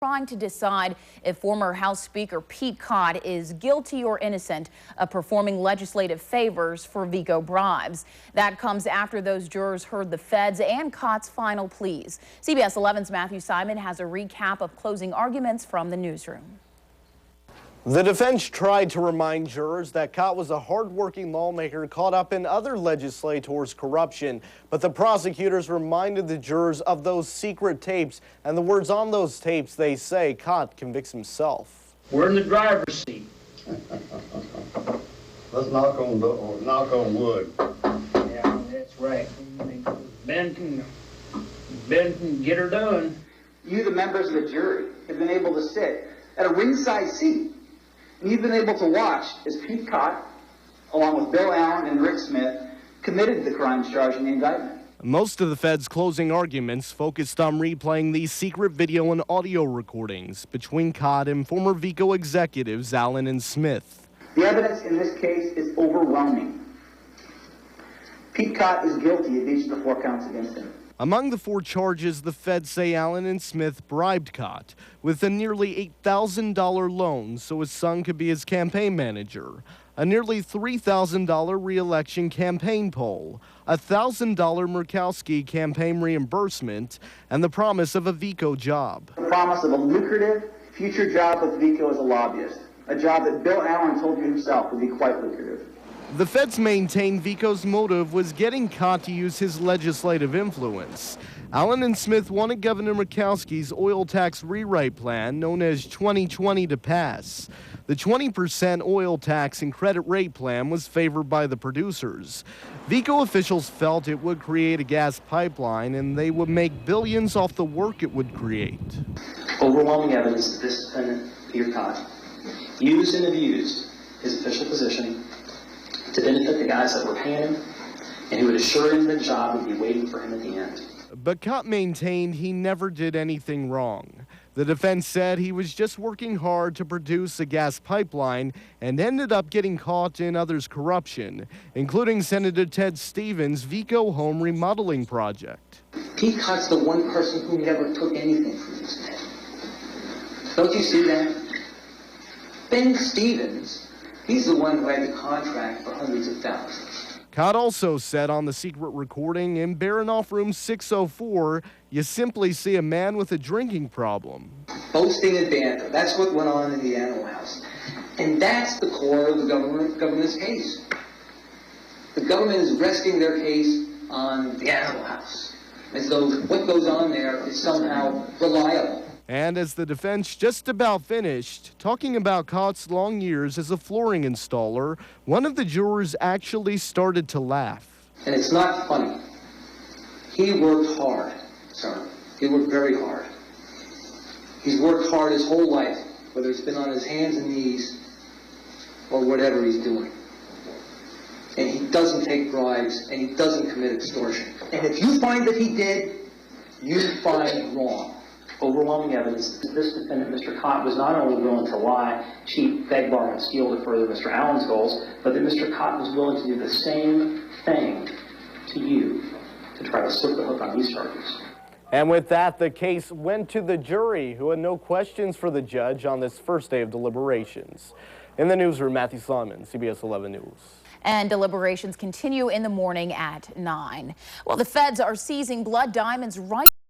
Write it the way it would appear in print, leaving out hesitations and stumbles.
trying to decide if former House Speaker Pete Kott is guilty or innocent of performing legislative favors for Vico bribes. That comes after those jurors heard the feds and Kott's final pleas. CBS 11's Matthew Simon has a recap of closing arguments from the newsroom. The defense tried to remind jurors that Kott was a hard-working lawmaker caught up in other legislators' corruption, but the prosecutors reminded the jurors of those secret tapes and the words on those tapes. They say Kott convicts himself. We're in the driver's seat. Let's knock on wood. Yeah, that's right. Ben can get her done. You, the members of the jury, have been able to sit at a ringside seat. And you've been able to watch as Pete Kott, along with Bill Allen and Rick Smith, committed the crimes charged in the indictment. Most of the Fed's closing arguments focused on replaying these secret video and audio recordings between Kott and former Vico executives Allen and Smith. The evidence in this case is overwhelming. Pete Kott is guilty of each of the 4 counts against him. Among the 4 charges, the Feds say Allen and Smith bribed Kott with a nearly $8,000 loan so his son could be his campaign manager, a nearly $3,000 re-election campaign poll, a $1,000 Murkowski campaign reimbursement, and the promise of a Vico job. The promise of a lucrative future job with Vico as a lobbyist, a job that Bill Allen told you himself would be quite lucrative. The feds maintain Vico's motive was getting Kott to use his legislative influence. Allen and Smith wanted Governor Murkowski's oil tax rewrite plan, known as 2020, to pass. The 20% oil tax and credit rate plan was favored by the producers. Vico officials felt it would create a gas pipeline and they would make billions off the work it would create. Overwhelming evidence that this defendant, Peter Kott, used and abused his official position to benefit the guys that were paying him and who would assure him the job would be waiting for him at the end. But Kott maintained he never did anything wrong. The defense said he was just working hard to produce a gas pipeline and ended up getting caught in others' corruption, including Senator Ted Stevens' Vico home remodeling project. Pete Kott's the one person who never took anything from this man. Don't you see that? Ben Stevens, he's the one who had the contract for hundreds of thousands. Kott also said on the secret recording in Baranoff Room 604, you simply see a man with a drinking problem. Boasting and banter, that's what went on in the Animal House. And that's the core of the government's case. The government is resting their case on the Animal House, as though what goes on there is somehow reliable. And as the defense just about finished talking about Kott's long years as a flooring installer, one of the jurors actually started to laugh. And it's not funny. He worked hard, sir. He worked very hard. He's worked hard his whole life, whether it's been on his hands and knees or whatever he's doing. And he doesn't take bribes, and he doesn't commit extortion. And if you find that he did, you find wrong. Overwhelming evidence that this defendant, Mr. Kott, was not only willing to lie, cheat, beg, borrow, and steal to further Mr. Allen's goals, but that Mr. Kott was willing to do the same thing to you to try to slip the hook on these charges. And with that, the case went to the jury, who had no questions for the judge on this first day of deliberations. In the newsroom, Matthew Simon, CBS 11 News. And deliberations continue in the morning at 9. Well, the feds are seizing blood diamonds right